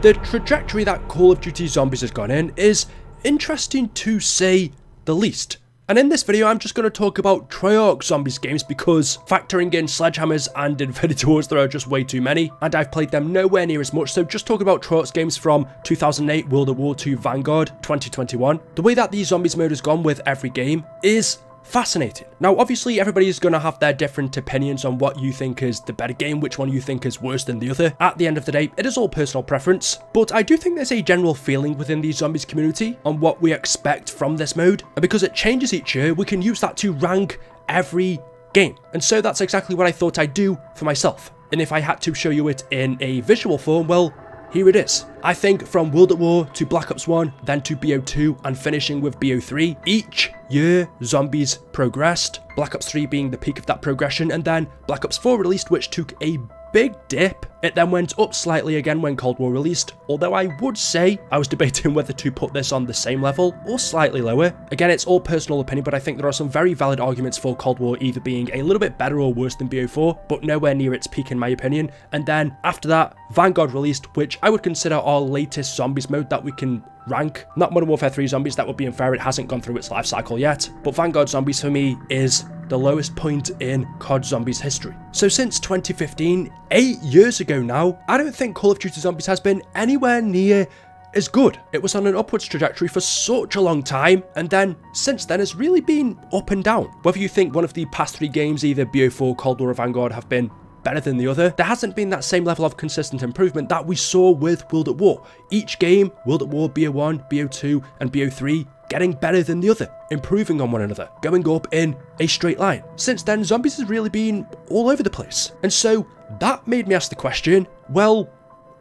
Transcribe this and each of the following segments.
the trajectory that Call of Duty Zombies has gone in is interesting to say the least. And in this video, I'm just going to talk about Treyarch Zombies games because factoring in Sledgehammers and Infinity Wars, there are just way too many, and I've played them nowhere near as much, so just talk about Treyarch's games from 2008, World at War to Vanguard, 2021. The way that the Zombies mode has gone with every game is fascinating. Now, obviously, everybody is going to have their different opinions on what you think is the better game, which one you think is worse than the other. At the end of the day, it is all personal preference, but I do think there's a general feeling within the Zombies community on what we expect from this mode, and because it changes each year, we can use that to rank every game. And so that's exactly what I thought I'd do for myself. And if I had to show you it in a visual form, well, here it is. I think from World at War to Black Ops 1, then to BO2, and finishing with BO3, each year Zombies progressed, Black Ops 3 being the peak of that progression, and then Black Ops 4 released, which took a big dip. It then went up slightly again when Cold War released, although I would say I was debating whether to put this on the same level or slightly lower. Again, it's all personal opinion, but I think there are some very valid arguments for Cold War either being a little bit better or worse than BO4, but nowhere near its peak in my opinion. And then after that, Vanguard released, which I would consider our latest Zombies mode that we can rank. Not Modern Warfare 3 Zombies, that would be unfair, it hasn't gone through its life cycle yet, but Vanguard Zombies for me is the lowest point in COD Zombies history. So since 2015, 8 years ago now, I don't think Call of Duty Zombies has been anywhere near as good. It was on an upwards trajectory for such a long time, and then since then it's really been up and down. Whether you think one of the past 3 games, either BO4, Cold War or Vanguard, have been better than the other, there hasn't been that same level of consistent improvement that we saw with World at War. Each game, World at War, BO1, BO2 and BO3, getting better than the other, improving on one another, going up in a straight line. Since then, Zombies has really been all over the place. And so that made me ask the question, well,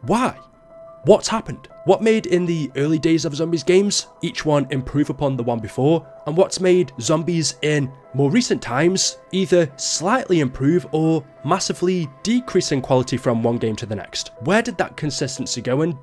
why? What's happened? What made in the early days of Zombies games each one improve upon the one before, and what's made Zombies in more recent times either slightly improve or massively decrease in quality from one game to the next? Where did that consistency go and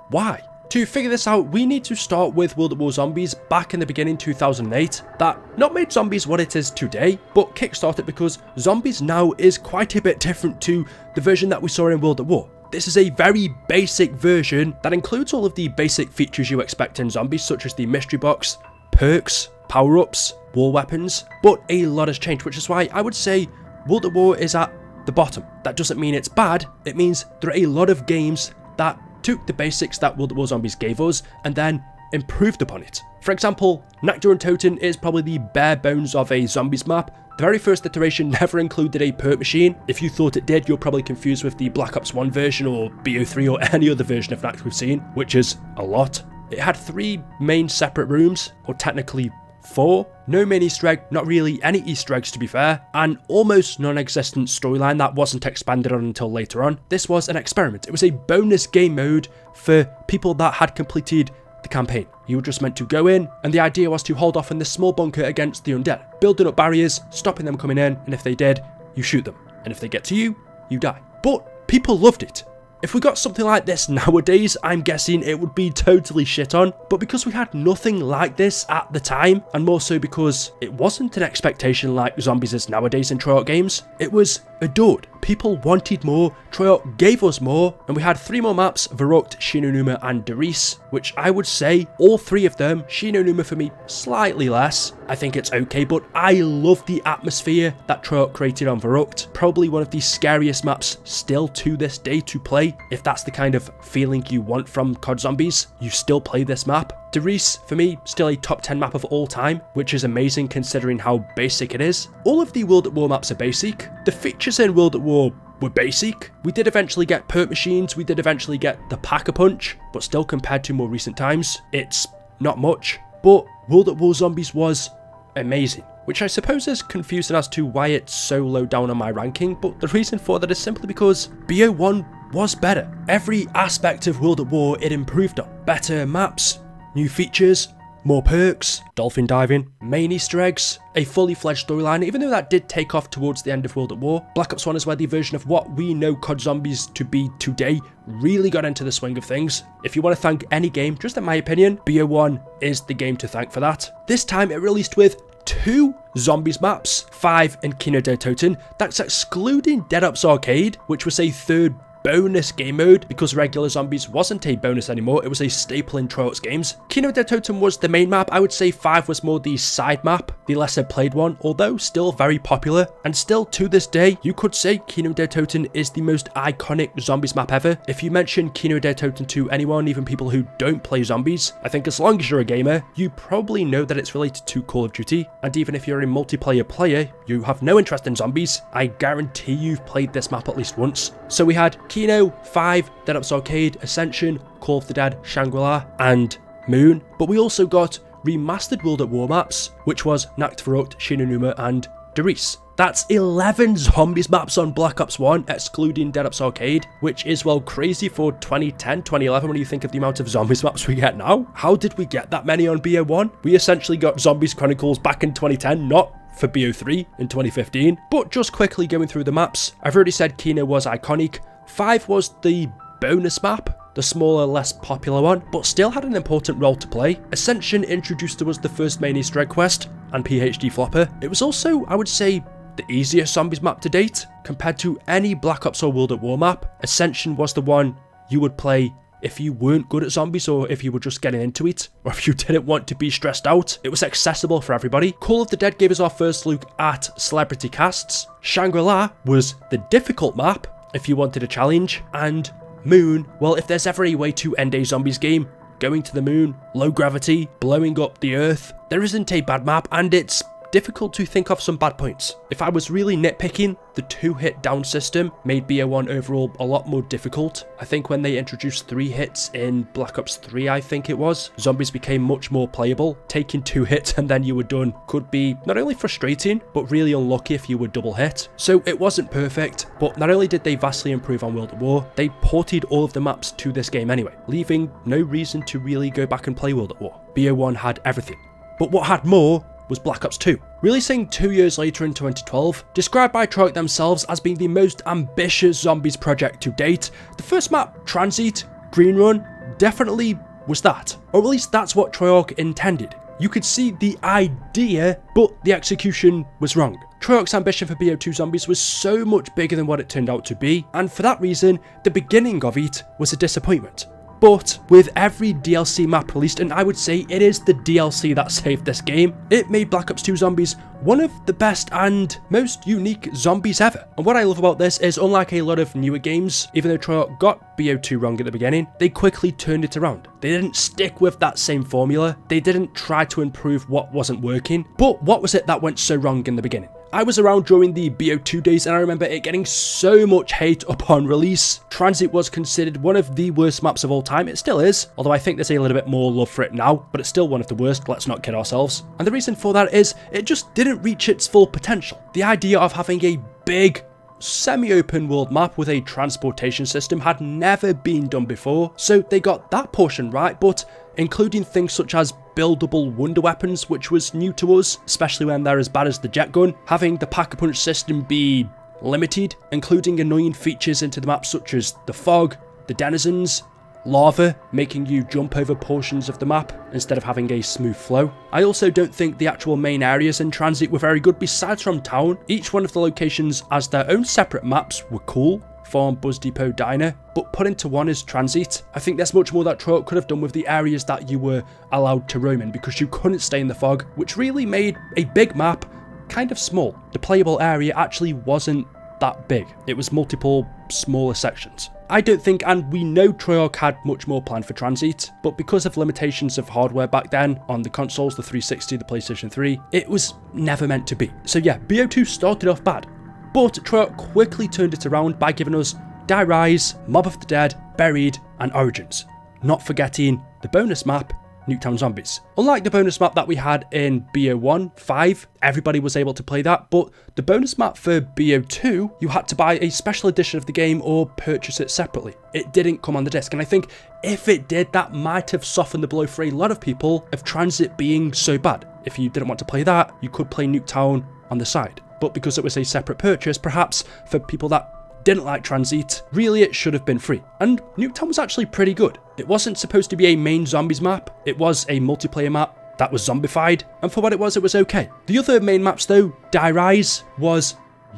why? To figure this out, we need to start with World at War Zombies back in the beginning 2008, that not made Zombies what it is today, but kickstarted because Zombies now is quite a bit different to the version that we saw in World at War. This is a very basic version that includes all of the basic features you expect in Zombies, such as the mystery box, perks, power-ups, war weapons, but a lot has changed, which is why I would say World at War is at the bottom. That doesn't mean it's bad, it means there are a lot of games that took the basics that World at War Zombies gave us and then improved upon it. For example, Nakdur and Toten is probably the bare bones of a Zombies map. The very first iteration never included a perk machine. If you thought it did, you're probably confused with the Black Ops 1 version or BO3 or any other version of Nakdur we've seen, which is a lot. It had 3 main separate rooms, or technically 4. No main Easter egg, not really any Easter eggs to be fair, and almost non-existent storyline that wasn't expanded on until later on. This was an experiment. It was a bonus game mode for people that had completed the campaign. You were just meant to go in, and the idea was to hold off in this small bunker against the undead, building up barriers, stopping them coming in, and if they did, you shoot them. And if they get to you, you die. But people loved it. If we got something like this nowadays, I'm guessing it would be totally shit on, but because we had nothing like this at the time, and more so because it wasn't an expectation like Zombies is nowadays in Treyarch games, it was adored. People wanted more, Treyarch gave us more, and we had 3 more maps, Verrucht, Shinonuma and Darice, which I would say, all 3 of them, Shinonuma for me, slightly less. I think it's okay, but I love the atmosphere that Treyarch created on Verrucht. Probably one of the scariest maps still to this day to play. If that's the kind of feeling you want from COD Zombies, you still play this map. Darice, for me, still a top 10 map of all time, which is amazing considering how basic it is. All of the World at War maps are basic. The features in World at War were basic. We did eventually get perk machines, we did eventually get the Pack-a-Punch, but still compared to more recent times, it's not much. But World at War Zombies was amazing, which I suppose is confusing as to why it's so low down on my ranking, but the reason for that is simply because BO1 was better. Every aspect of World at War it improved on. Better maps, new features, more perks, dolphin diving, main Easter eggs, a fully fledged storyline, even though that did take off towards the end of World at War. Black Ops 1 is where the version of what we know COD Zombies to be today really got into the swing of things. If you want to thank any game, just in my opinion, BO1 is the game to thank for that. This time it released with 2 Zombies maps, 5 in Kino der Toten, that's excluding Dead Ops Arcade, which was a third bonus game mode because regular zombies wasn't a bonus anymore, it was a staple in Treyarch's games. Kino der Toten was the main map. I would say 5 was more the side map, the lesser played one, although still very popular, and still to this day you could say Kino der Toten is the most iconic zombies map ever. If you mention Kino der Toten to anyone, even people who don't play zombies, I think as long as you're a gamer, you probably know that it's related to Call of Duty, and even if you're a multiplayer player, you have no interest in zombies, I guarantee you've played this map at least once. So we had Kino, 5, Dead Ops Arcade, Ascension, Call of the Dead, Shangri-La, and Moon, but we also got remastered World at War maps, which was Nacht Verrückt, Shinonuma, and Der Riese. That's 11 zombies maps on Black Ops 1, excluding Dead Ops Arcade, which is, well, crazy for 2010, 2011 when you think of the amount of zombies maps we get now. How did we get that many on BO1? We essentially got Zombies Chronicles back in 2010, not for BO3 in 2015. But just quickly going through the maps, I've already said Kino was iconic. 5 was the bonus map, the smaller, less popular one, but still had an important role to play. Ascension introduced to us the first main Easter egg quest and PhD flopper. It was also, I would say, the easiest zombies map to date. Compared to any Black Ops or World at War map, Ascension was the one you would play if you weren't good at zombies, or if you were just getting into it, or if you didn't want to be stressed out. It was accessible for everybody. Call of the Dead gave us our first look at celebrity casts. Shangri-La was the difficult map if you wanted a challenge, and Moon, well, if there's ever a way to end a zombies game, going to the moon, low gravity, blowing up the earth, there isn't a bad map, and it's difficult to think of some bad points. If I was really nitpicking, the 2-hit down system made BO1 overall a lot more difficult. I think when they introduced 3 hits in Black Ops 3, I think it was, zombies became much more playable. Taking 2 hits and then you were done could be not only frustrating, but really unlucky if you were double hit. So it wasn't perfect, but not only did they vastly improve on World at War, they ported all of the maps to this game anyway, leaving no reason to really go back and play World at War. BO1 had everything. But what had more was Black Ops 2. Releasing 2 years later in 2012, described by Treyarch themselves as being the most ambitious zombies project to date, the first map, Transit, Green Run, definitely was that. Or at least that's what Treyarch intended. You could see the idea, but the execution was wrong. Treyarch's ambition for BO2 Zombies was so much bigger than what it turned out to be, and for that reason, the beginning of it was a disappointment. But with every DLC map released, and I would say it is the DLC that saved this game, it made Black Ops 2 Zombies one of the best and most unique zombies ever. And what I love about this is, unlike a lot of newer games, even though Treyarch got BO2 wrong at the beginning, they quickly turned it around. They didn't stick with that same formula, they didn't try to improve what wasn't working. But what was it that went so wrong in the beginning? I was around during the BO2 days and I remember it getting so much hate upon release. Transit was considered one of the worst maps of all time. It still is, although I think there's a little bit more love for it now, but it's still one of the worst, let's not kid ourselves. And the reason for that is it just didn't reach its full potential. The idea of having a big, semi-open world map with a transportation system had never been done before, so they got that portion right, but including things such as buildable wonder weapons, which was new to us, especially when they're as bad as the jet gun, having the pack-a-punch system be limited, including annoying features into the map such as the fog, the denizens, lava, making you jump over portions of the map instead of having a smooth flow. I also don't think the actual main areas in Transit were very good besides from town. Each one of the locations as their own separate maps were cool, Farm, Buzz Depot, Diner, but put into one is Transit. I think there's much more that Treyarch could have done with the areas that you were allowed to roam in, because you couldn't stay in the fog, which really made a big map kind of small. The playable area actually wasn't that big. It was multiple smaller sections. I don't think, and we know Treyarch had much more planned for Transit, but because of limitations of hardware back then on the consoles, the 360, the PlayStation 3, it was never meant to be. So yeah, BO2 started off bad, but Treyarch quickly turned it around by giving us Die Rise, Mob of the Dead, Buried, and Origins. Not forgetting the bonus map, Nuketown Zombies. Unlike the bonus map that we had in BO1, 5, everybody was able to play that, but the bonus map for BO2, you had to buy a special edition of the game or purchase it separately. It didn't come on the disc, and I think if it did, that might have softened the blow for a lot of people of Transit being so bad. If you didn't want to play that, you could play Nuketown on the side. But because it was a separate purchase, perhaps for people that didn't like Transit, really it should have been free. And Nuketown was actually pretty good. It wasn't supposed to be a main zombies map, it was a multiplayer map that was zombified, and for what it was okay. The other main maps though, Die Rise, was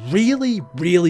really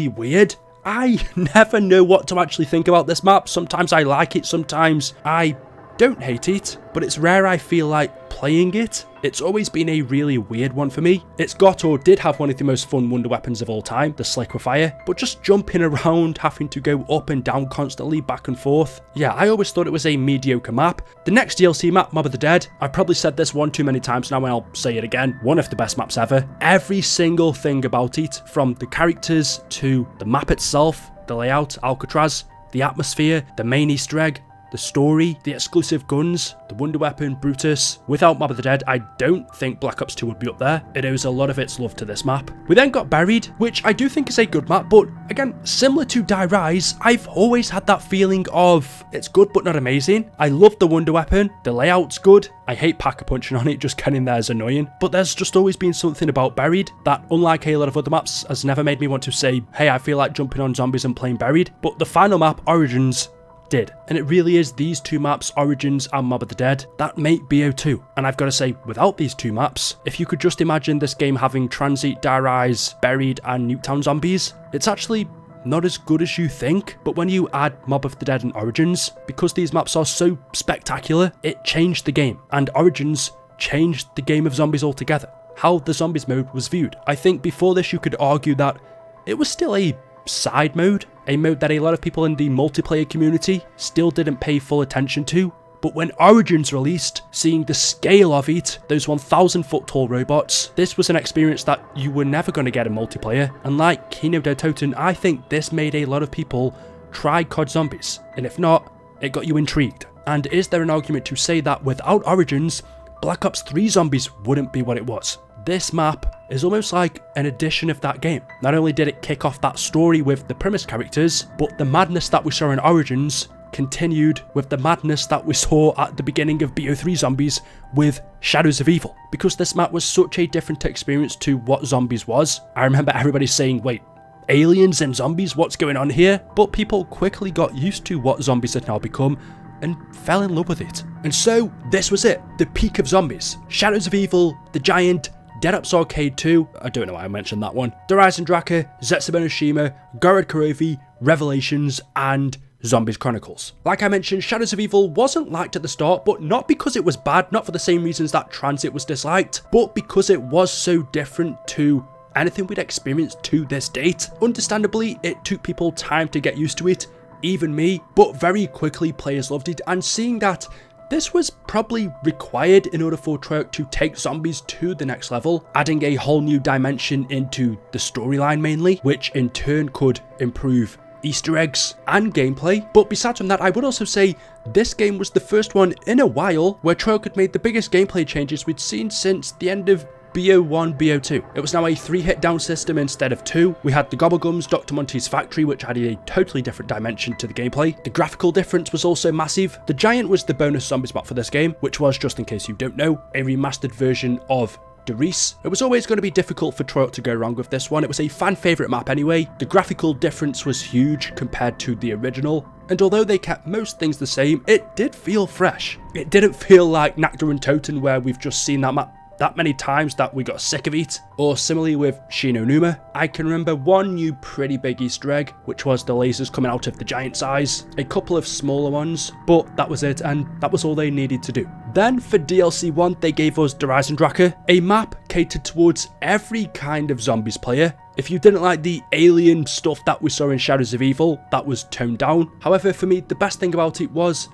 weird. I never know what to actually think about this map. Sometimes I like it, sometimes I don't hate it, but it's rare I feel like playing it. It's always been a really weird one for me. It's got or did have one of the most fun wonder weapons of all time, the Sliquifier, but just jumping around, having to go up and down constantly, back and forth. Yeah, I always thought it was a mediocre map. The next DLC map, Mob of the Dead, I've probably said this one too many times now and I'll say it again, one of the best maps ever. Every single thing about it, from the characters to the map itself, the layout, Alcatraz, the atmosphere, the main Easter egg, the story, the exclusive guns, the wonder weapon, Brutus. Without Mob of the Dead, I don't think Black Ops 2 would be up there. It owes a lot of its love to this map. We then got Buried, which I do think is a good map, but again, similar to Die Rise, I've always had that feeling of it's good but not amazing. I love the wonder weapon, the layout's good. I hate packer punching on it, just getting there is annoying. But there's just always been something about Buried that, unlike a lot of other maps, has never made me want to say, hey, I feel like jumping on zombies and playing Buried. But the final map, Origins, did. And it really is these two maps, Origins and Mob of the Dead, that make BO2. And I've got to say, without these two maps, if you could just imagine this game having Transit, Die Rise, Buried and Nuketown Zombies, it's actually not as good as you think. But when you add Mob of the Dead and Origins, because these maps are so spectacular, it changed the game. And Origins changed the game of zombies altogether. How the zombies mode was viewed. I think before this you could argue that it was still a side mode, a mode that a lot of people in the multiplayer community still didn't pay full attention to. But when Origins released, seeing the scale of it, those 1,000 foot tall robots, this was an experience that you were never going to get in multiplayer. And like Kino der Toten, I think this made a lot of people try COD Zombies. And if not, it got you intrigued. And is there an argument to say that without Origins, Black Ops 3 Zombies wouldn't be what it was? This map is almost like an edition of that game. Not only did it kick off that story with the premise characters, but the madness that we saw in Origins continued with the madness that we saw at the beginning of BO3 Zombies with Shadows of Evil. Because this map was such a different experience to what Zombies was. I remember everybody saying, wait, aliens and zombies, what's going on here? But people quickly got used to what zombies had now become and fell in love with it. And so this was it, the peak of zombies. Shadows of Evil, The Giant, Dead Ops Arcade 2, I don't know why I mentioned that one, The Rise and Draka, Zetsubo no Shima, Gorod Kurovi, Revelations, and Zombies Chronicles. Like I mentioned, Shadows of Evil wasn't liked at the start, but not because it was bad, not for the same reasons that Transit was disliked, but because it was so different to anything we'd experienced to this date. Understandably, it took people time to get used to it, even me, but very quickly players loved it, and seeing that this was probably required in order for Treyarch to take zombies to the next level, adding a whole new dimension into the storyline mainly, which in turn could improve Easter eggs and gameplay. But besides from that, I would also say this game was the first one in a while where Treyarch had made the biggest gameplay changes we'd seen since the end of BO1, BO2. It was now a 3-hit down system instead of 2. We had the Gobblegums, Dr. Monty's Factory, which added a totally different dimension to the gameplay. The graphical difference was also massive. The Giant was the bonus zombies map for this game, which was, just in case you don't know, a remastered version of Derice. It was always going to be difficult for Treyarch to go wrong with this one. It was a fan favourite map anyway. The graphical difference was huge compared to the original. And although they kept most things the same, it did feel fresh. It didn't feel like Nakda and Toten, where we've just seen that map that many times that we got sick of it. Or similarly with Shino Numa, I can remember one new pretty big Easter egg, which was the lasers coming out of the Giant's eyes, a couple of smaller ones, but that was it, and that was all they needed to do. Then for DLC 1, they gave us The Rise and Draka, a map catered towards every kind of zombies player. If you didn't like the alien stuff that we saw in Shadows of Evil, that was toned down. However, for me, the best thing about it was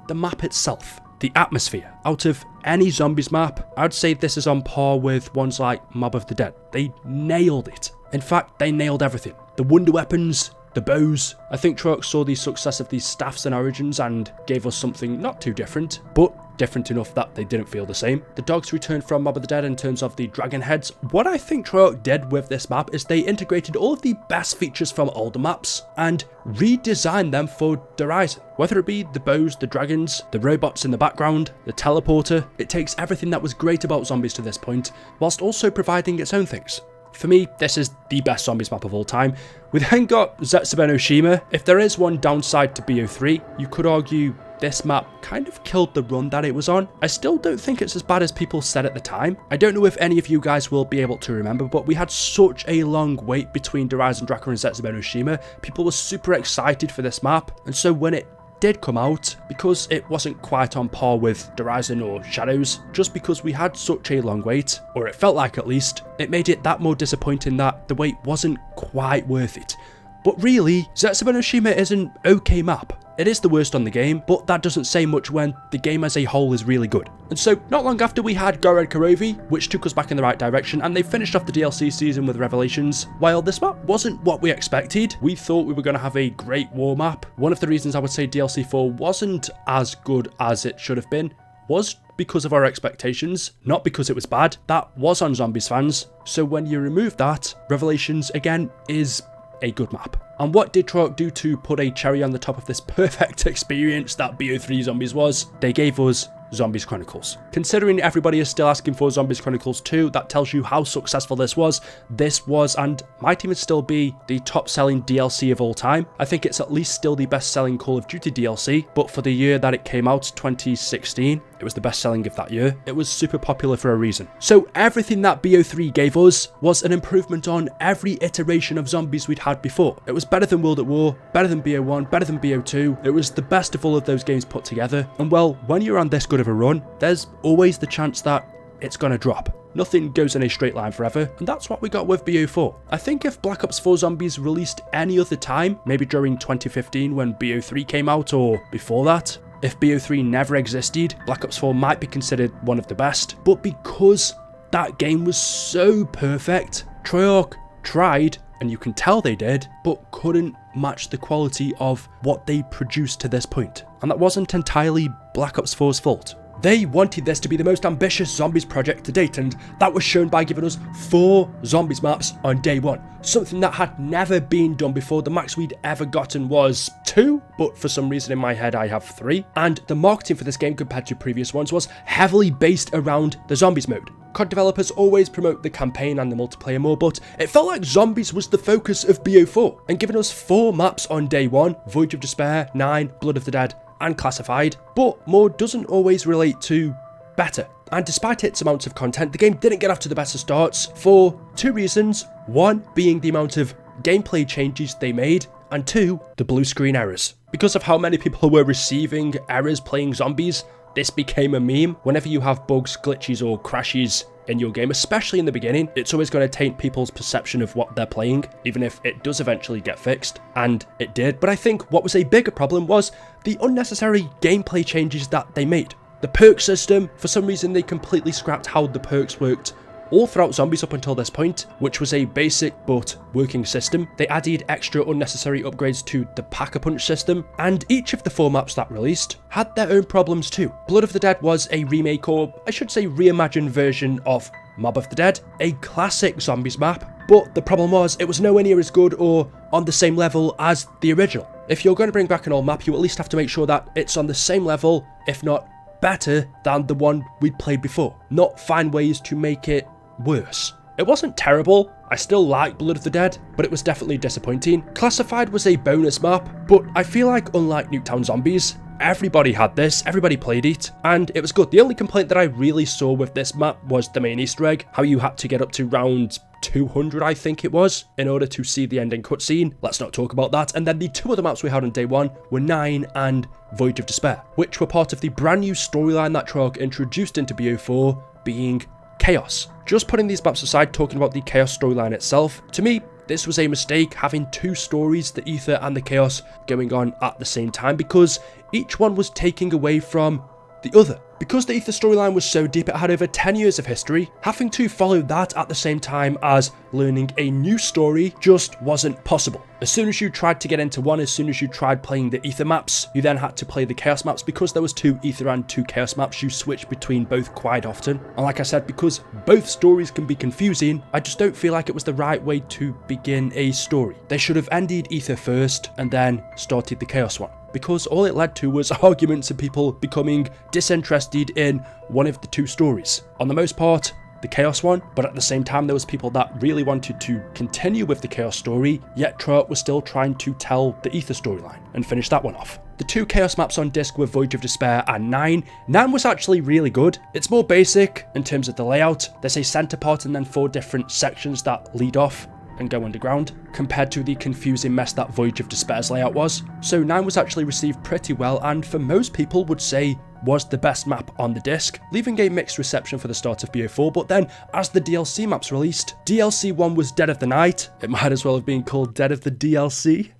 the map itself. The atmosphere. Out of any zombies map, I'd say this is on par with ones like Mob of the Dead. They nailed it. In fact, they nailed everything. The wonder weapons, the bows. I think Treyarch saw the success of these staffs and Origins and gave us something not too different, but different enough that they didn't feel the same. The dogs returned from Mob of the Dead in terms of the dragon heads. What I think Treyarch did with this map is they integrated all of the best features from older maps and redesigned them for Horizon. Whether it be the bows, the dragons, the robots in the background, the teleporter, it takes everything that was great about zombies to this point, whilst also providing its own things. For me, this is the best zombies map of all time. We then got Zetsubo no Shima. If there is one downside to BO3, you could argue this map kind of killed the run that it was on. I still don't think it's as bad as people said at the time. I don't know if any of you guys will be able to remember, but we had such a long wait between Horizon Drakkar and Zetsubou no Shima. People were super excited for this map, and so when it did come out, because it wasn't quite on par with Horizon or Shadows, just because we had such a long wait, or it felt like at least, it made it that more disappointing that the wait wasn't quite worth it. But really, Zetsubou no Shima is an okay map. It is the worst on the game, but that doesn't say much when the game as a whole is really good. And so, not long after, we had Go Red Kurovi, which took us back in the right direction, and they finished off the DLC season with Revelations. While this map wasn't what we expected, we thought we were going to have a great war map. One of the reasons I would say DLC 4 wasn't as good as it should have been was because of our expectations, not because it was bad. That was on Zombies fans. So when you remove that, Revelations, again, is a good map. And what did Treyarch do to put a cherry on the top of this perfect experience that BO3 Zombies was? They gave us Zombies Chronicles. Considering everybody is still asking for Zombies Chronicles 2, that tells you how successful this was. This was, and might even still be, the top selling DLC of all time. I think it's at least still the best selling Call of Duty DLC, but for the year that it came out, 2016, it was the best selling of that year. It was super popular for a reason. So everything that BO3 gave us was an improvement on every iteration of Zombies we'd had before. It was better than World at War, better than BO1, better than BO2. It was the best of all of those games put together. And well, when you're on this good of a run, there's always the chance that it's gonna drop. Nothing goes in a straight line forever, and that's what we got with BO4. I think if Black Ops 4 Zombies released any other time, maybe during 2015 when BO3 came out or before that, if BO3 never existed, Black Ops 4 might be considered one of the best. But because that game was so perfect, Treyarch tried, and you can tell they did, but couldn't match the quality of what they produced to this point. And that wasn't entirely Black Ops 4's fault. They wanted this to be the most ambitious Zombies project to date, and that was shown by giving us 4 Zombies maps on day 1. Something that had never been done before. The max we'd ever gotten was 2, but for some reason in my head I have 3. And the marketing for this game compared to previous ones was heavily based around the Zombies mode. COD developers always promote the campaign and the multiplayer more, but it felt like Zombies was the focus of BO4, and giving us 4 maps on day 1, Voyage of Despair, 9, Blood of the Dead, and Classified, but more doesn't always relate to better. And despite its amounts of content, the game didn't get off to the best of starts for 2 reasons. 1 being the amount of gameplay changes they made, and 2, the blue screen errors. Because of how many people were receiving errors playing Zombies, this became a meme. Whenever you have bugs, glitches, or crashes in your game, especially in the beginning, it's always going to taint people's perception of what they're playing, even if it does eventually get fixed, and it did. But I think what was a bigger problem was the unnecessary gameplay changes that they made. The perk system, for some reason they completely scrapped how the perks worked all throughout Zombies up until this point, which was a basic but working system. They added extra unnecessary upgrades to the Pack-a-Punch system, and each of the 4 maps that released had their own problems too. Blood of the Dead was a remake, or I should say reimagined version of Mob of the Dead, a classic Zombies map, but the problem was it was nowhere near as good or on the same level as the original. If you're going to bring back an old map, you at least have to make sure that it's on the same level, if not better, than the one we'd played before, not find ways to make it worse. It wasn't terrible, I still like Blood of the Dead, but it was definitely disappointing. Classified was a bonus map, but I feel like unlike Nuketown Zombies, everybody had this, everybody played it, and it was good. The only complaint that I really saw with this map was the main Easter egg, how you had to get up to round 200, I think it was, in order to see the ending cutscene. Let's not talk about that. And then the 2 other maps we had on day 1 were 9 and Voyage of Despair, which were part of the brand new storyline that Treyarch introduced into BO4, being Chaos. Just putting these maps aside, talking about the Chaos storyline itself, to me, this was a mistake having 2 stories, the Aether and the Chaos, going on at the same time, because each one was taking away from the other. Because the Aether storyline was so deep, it had over 10 years of history, having to follow that at the same time as learning a new story just wasn't possible. As soon as you tried to get into one, as soon as you tried playing the Aether maps, you then had to play the Chaos maps. Because there was 2 Aether and 2 Chaos maps, you switched between both quite often. And like I said, because both stories can be confusing, I just don't feel like it was the right way to begin a story. They should have ended Aether first and then started the Chaos one, because all it led to was arguments and people becoming disinterested in one of the 2 stories. On the most part, the Chaos one, but at the same time there was people that really wanted to continue with the Chaos story, yet Treyarch was still trying to tell the Aether storyline and finish that one off. The 2 Chaos maps on disc were Voyage of Despair and 9. 9 was actually really good. It's more basic in terms of the layout. There's a center part and then 4 different sections that lead off and go underground, compared to the confusing mess that Voyage of Despair's layout was. So 9 was actually received pretty well, and for most people would say was the best map on the disc, leaving a mixed reception for the start of BO4, but then as the DLC maps released, DLC 1 was Dead of the Night. It might as well have been called Dead of the DLC.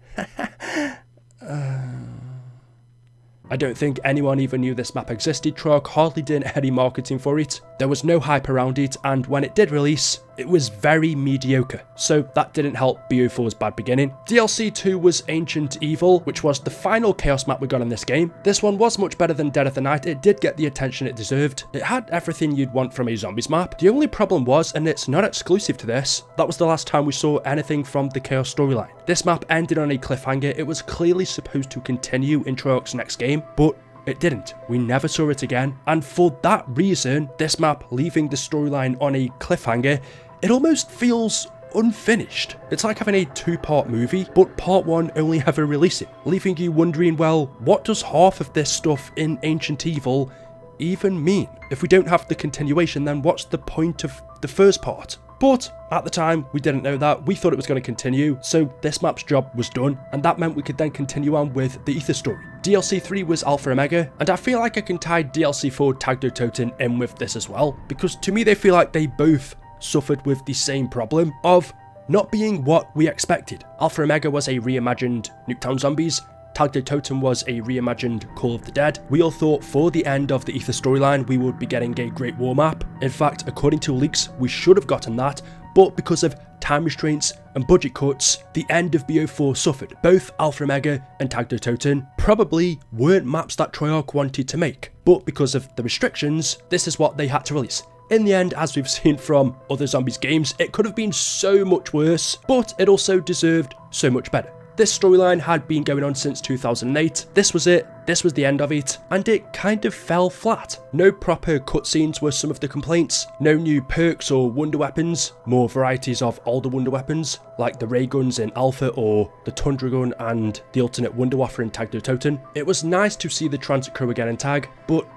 I don't think anyone even knew this map existed. Treyarch hardly did any marketing for it. There was no hype around it, and when it did release, it was very mediocre, so that didn't help BO4's bad beginning. DLC 2 was Ancient Evil, which was the final Chaos map we got in this game. This one was much better than Dead of the Night. It did get the attention it deserved. It had everything you'd want from a zombies map. The only problem was, and it's not exclusive to this, that was the last time we saw anything from the Chaos storyline. This map ended on a cliffhanger. It was clearly supposed to continue in Treyarch's next game, but it didn't. We never saw it again, and for that reason, this map leaving the storyline on a cliffhanger, it almost feels unfinished. It's like having a 2-part movie, but part 1 only ever releasing, leaving you wondering, well, what does half of this stuff in Ancient Evil even mean? If we don't have the continuation, then what's the point of the first part? But at the time, we didn't know that. We thought it was going to continue, so this map's job was done, and that meant we could then continue on with the Aether story. DLC 3 was Alpha Omega, and I feel like I can tie DLC 4 Tagdo Toten in with this as well, because to me they feel like they both suffered with the same problem of not being what we expected. Alpha Omega was a reimagined Nuketown Zombies, Tagdo Toten was a reimagined Call of the Dead. We all thought for the end of the Aether storyline we would be getting a Great War map. In fact, according to leaks, we should have gotten that, but because of time restraints and budget cuts, the end of BO4 suffered. Both Alpha Omega and Tagdo Toten probably weren't maps that Treyarch wanted to make, but because of the restrictions, this is what they had to release. In the end, as we've seen from other zombies games, it could have been so much worse, but it also deserved so much better. This storyline had been going on since 2008, this was it, this was the end of it, and it kind of fell flat. No proper cutscenes were some of the complaints, no new perks or wonder weapons, more varieties of older wonder weapons, like the ray guns in Alpha or the Tundra gun and the alternate wonder waffle in Tagdo Toten. It was nice to see the transit crew again in Tag, but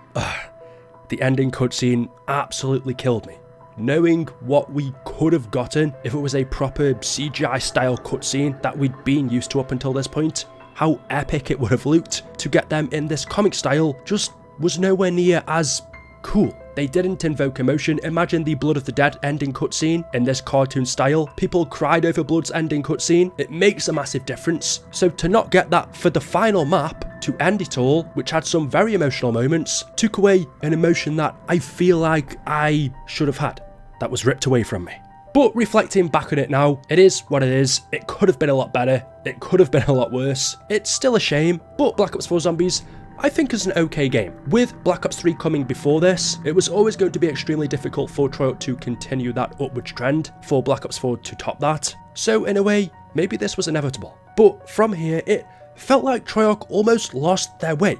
the ending cutscene absolutely killed me. Knowing what we could have gotten if it was a proper CGI style cutscene that we'd been used to up until this point, how epic it would have looked to get them in this comic style just was nowhere near as cool. They didn't invoke emotion. Imagine the Blood of the Dead ending cutscene in this cartoon style. People cried over Blood's ending cutscene. It makes a massive difference. So to not get that for the final map to end it all, which had some very emotional moments, took away an emotion that I feel like I should have had. That was ripped away from me. But reflecting back on it now, it is what it is. It could have been a lot better. It could have been a lot worse. It's still a shame, but Black Ops 4 Zombies, I think, is an okay game. With Black Ops 3 coming before this, it was always going to be extremely difficult for Treyarch to continue that upwards trend, for Black Ops 4 to top that. So in a way, maybe this was inevitable. But from here, it felt like Treyarch almost lost their way.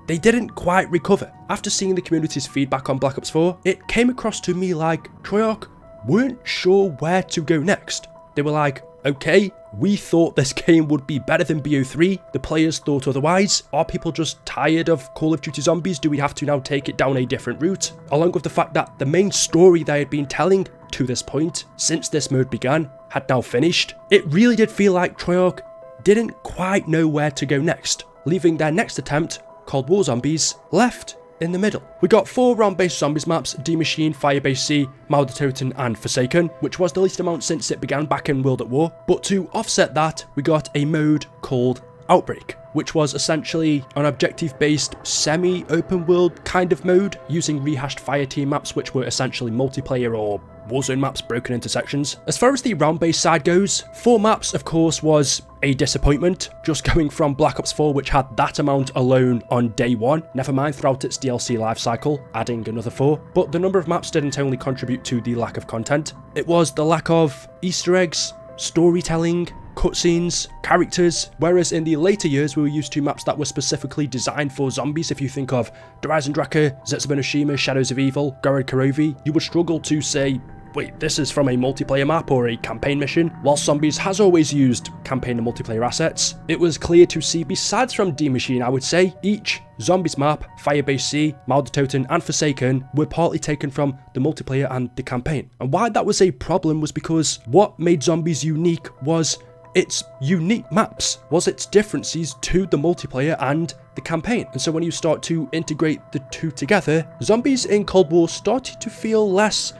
They didn't quite recover. After seeing the community's feedback on Black Ops 4, it came across to me like Treyarch weren't sure where to go next. They were like, okay, we thought this game would be better than BO3, the players thought otherwise. Are people just tired of Call of Duty Zombies? Do we have to now take it down a different route? Along with the fact that the main story they had been telling to this point, since this mode began, had now finished. It really did feel like Treyarch didn't quite know where to go next, leaving their next attempt, called War Zombies, left in the middle. We got 4 round-based zombies maps, D-Machine, Firebase C, Mauer Toten and Forsaken, which was the least amount since it began back in World at War, but to offset that, we got a mode called Outbreak, which was essentially an objective-based semi-open world kind of mode, using rehashed Fireteam maps which were essentially multiplayer or Warzone maps broken into sections. As far as the round-based side goes, 4 maps of course was a disappointment, just going from Black Ops 4 which had that amount alone on day 1, never mind throughout its DLC life cycle, adding another 4, but the number of maps didn't only contribute to the lack of content, it was the lack of Easter eggs, storytelling, cutscenes, characters, whereas in the later years we were used to maps that were specifically designed for zombies. If you think of Dreisendrache, Zetsubenoshima, Shadows of Evil, Gorod Kurovi, you would struggle to say, wait, this is from a multiplayer map or a campaign mission. While Zombies has always used campaign and multiplayer assets, it was clear to see, besides from D Machine, I would say, each Zombies map, Firebase Sea, Maudertoten and Forsaken were partly taken from the multiplayer and the campaign. And why that was a problem was because what made Zombies unique was its unique maps, was its differences to the multiplayer and the campaign. And so when you start to integrate the two together, Zombies in Cold War started to feel less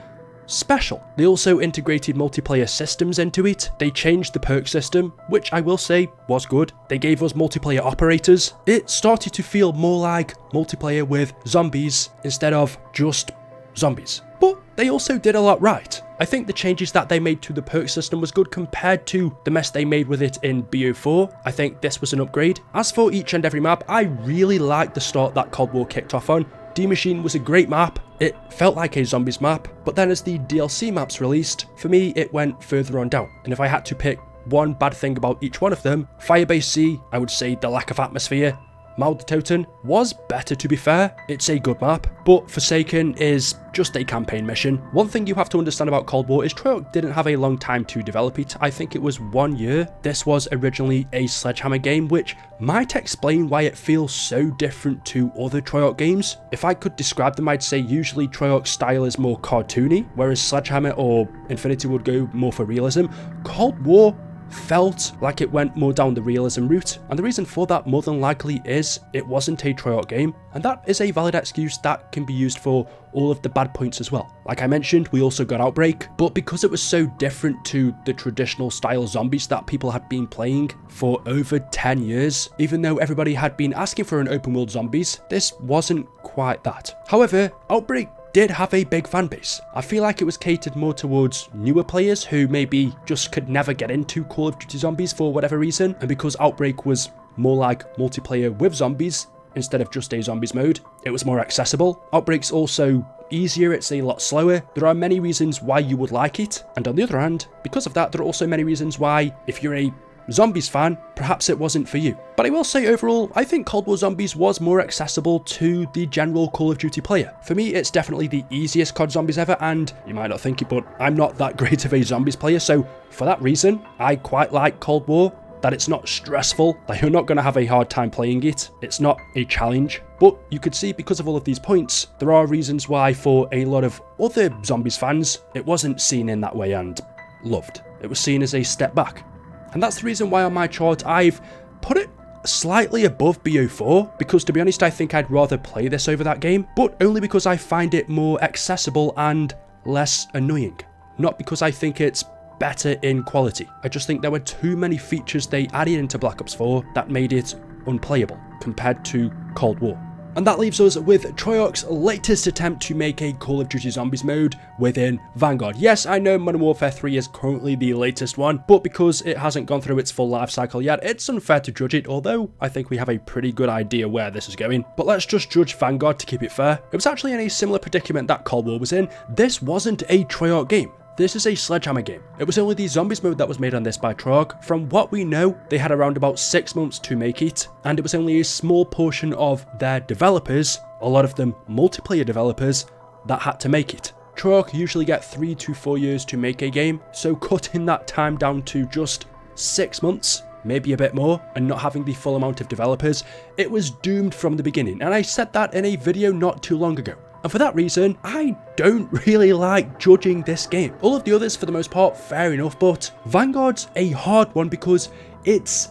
special. They also integrated multiplayer systems into it. They changed the perk system, which I will say was good. They gave us multiplayer operators. It started to feel more like multiplayer with zombies instead of just zombies. But they also did a lot right. I think the changes that they made to the perk system was good compared to the mess they made with it in BO4. I think this was an upgrade. As for each and every map, I really liked the start that Cold War kicked off on. D Machine was a great map. It felt like a zombies map, but then as the DLC maps released, for me it went further on down. And if I had to pick one bad thing about each one of them, Firebase Sea, I would say the lack of atmosphere. Maudertoten was better, to be fair. It's a good map, but Forsaken is just a campaign mission. One thing you have to understand about Cold War is Treyarch didn't have a long time to develop it. I think it was 1 year. This was originally a Sledgehammer game, which might explain why it feels so different to other Treyarch games. If I could describe them, I'd say usually Treyarch's style is more cartoony, whereas Sledgehammer or Infinity would go more for realism. Cold War felt like it went more down the realism route, and the reason for that more than likely is it wasn't a Treyarch game, and that is a valid excuse that can be used for all of the bad points as well. Like I mentioned, we also got Outbreak, but because it was so different to the traditional style zombies that people had been playing for over 10 years, even though everybody had been asking for an open world zombies, this wasn't quite that. However, Outbreak did have a big fan base. I feel like it was catered more towards newer players who maybe just could never get into Call of Duty Zombies for whatever reason, and because Outbreak was more like multiplayer with zombies instead of just a zombies mode, it was more accessible. Outbreak's also easier, it's a lot slower. There are many reasons why you would like it, and on the other hand, because of that, there are also many reasons why, if you're a Zombies fan, perhaps it wasn't for you. But I will say overall, I think Cold War Zombies was more accessible to the general Call of Duty player. For me, it's definitely the easiest COD Zombies ever, and you might not think it, but I'm not that great of a Zombies player, so for that reason, I quite like Cold War, that it's not stressful, that you're not going to have a hard time playing it, it's not a challenge. But you could see, because of all of these points, there are reasons why for a lot of other Zombies fans, it wasn't seen in that way and loved. It was seen as a step back. And that's the reason why on my chart I've put it slightly above BO4, because to be honest I think I'd rather play this over that game, but only because I find it more accessible and less annoying. Not because I think it's better in quality. I just think there were too many features they added into Black Ops 4 that made it unplayable compared to Cold War. And that leaves us with Treyarch's latest attempt to make a Call of Duty Zombies mode within Vanguard. Yes, I know Modern Warfare 3 is currently the latest one, but because it hasn't gone through its full life cycle yet, it's unfair to judge it, although I think we have a pretty good idea where this is going. But let's just judge Vanguard to keep it fair. It was actually in a similar predicament that Cold War was in. This wasn't a Treyarch game. This is a Sledgehammer game. It was only the Zombies mode that was made on this by Treyarch. From what we know, they had around about 6 months to make it, and it was only a small portion of their developers, a lot of them multiplayer developers, that had to make it. Treyarch usually get 3 to 4 years to make a game, so cutting that time down to just 6 months, maybe a bit more, and not having the full amount of developers, it was doomed from the beginning, and I said that in a video not too long ago. And for that reason, I don't really like judging this game. All of the others, for the most part, fair enough, but Vanguard's a hard one because it's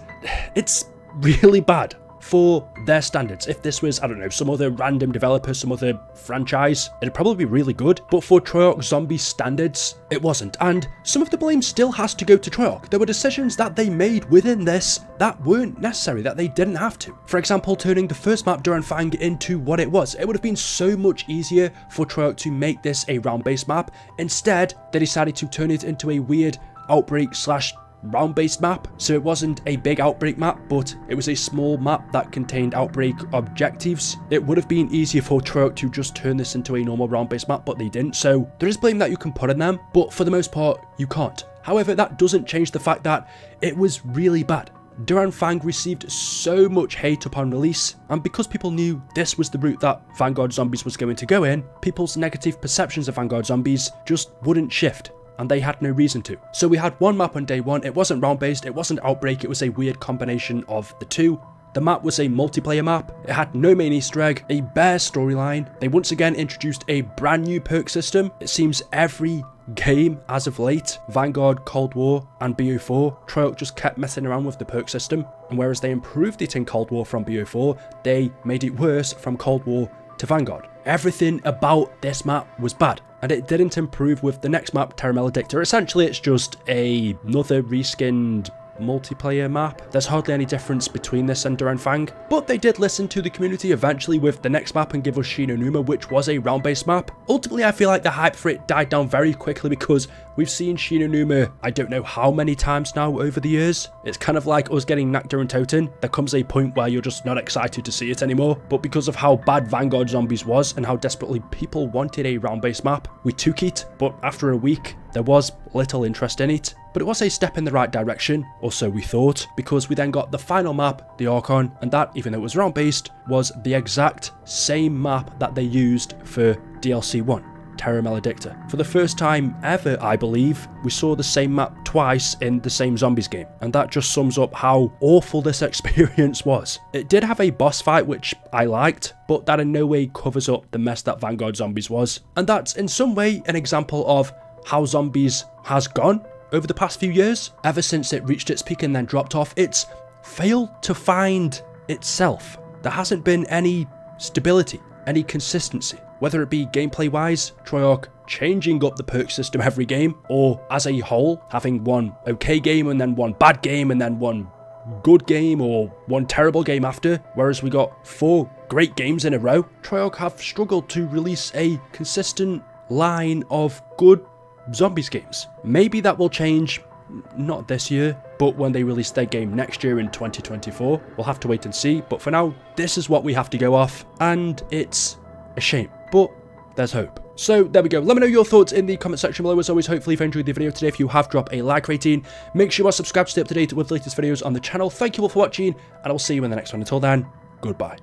really bad for their standards. If this was, I don't know, some other random developer, some other franchise, it'd probably be really good, but for Treyarch Zombie standards, it wasn't. And some of the blame still has to go to Treyarch. There were decisions that they made within this that weren't necessary, that they didn't have to. For example, turning the first map, Duranfang, into what it was. It would have been so much easier for Treyarch to make this a round-based map. Instead, they decided to turn it into a weird outbreak / round-based map, so it wasn't a big outbreak map, but it was a small map that contained outbreak objectives. It would have been easier for Treyarch to just turn this into a normal round-based map, but they didn't, so there is blame that you can put on them, but for the most part, you can't. However, that doesn't change the fact that it was really bad. Fang received so much hate upon release, and because people knew this was the route that Vanguard Zombies was going to go in, people's negative perceptions of Vanguard Zombies just wouldn't shift, and they had no reason to. So we had one map on day one. It wasn't round based, it wasn't Outbreak, it was a weird combination of the two. The map was a multiplayer map, it had no main easter egg, a bare storyline. They once again introduced a brand new perk system. It seems every game as of late, Vanguard, Cold War and BO4, Treyarch just kept messing around with the perk system, and whereas they improved it in Cold War from BO4, they made it worse from Cold War to Vanguard. Everything about this map was bad, and it didn't improve with the next map, Terra Maledicta. Essentially it's just another reskinned multiplayer map. There's hardly any difference between this and Fang, but they did listen to the community eventually with the next map and give us Shinonuma, which was a round-based map. Ultimately, I feel like the hype for it died down very quickly because we've seen Shinonuma I don't know how many times now over the years. It's kind of like us getting Nakta and Toten. There comes a point where you're just not excited to see it anymore, but because of how bad Vanguard Zombies was and how desperately people wanted a round-based map, we took it, but after a week, there was little interest in it. But it was a step in the right direction, or so we thought, because we then got the final map, the Archon, and that, even though it was round based, was the exact same map that they used for DLC 1, Terra Maledicta. For the first time ever, I believe, we saw the same map twice in the same Zombies game, and that just sums up how awful this experience was. It did have a boss fight which I liked, but that in no way covers up the mess that Vanguard Zombies was, and that's in some way an example of how Zombies has gone over the past few years. Ever since it reached its peak and then dropped off, it's failed to find itself. There hasn't been any stability, any consistency, whether it be gameplay wise, Treyarch changing up the perk system every game, or as a whole, having one okay game and then one bad game and then one good game or one terrible game after, whereas we got 4 great games in a row. Treyarch have struggled to release a consistent line of good Zombies games. Maybe that will change, not this year, but when they release their game next year in 2024. We'll have to wait and see, but for now, this is what we have to go off, and it's a shame, but there's hope. So there we go. Let me know your thoughts in the comment section below. As always, hopefully you've enjoyed the video today. If you have, drop a like rating. Make sure you are subscribed to stay up to date with the latest videos on the channel. Thank you all for watching, and I will see you in the next one. Until then, goodbye.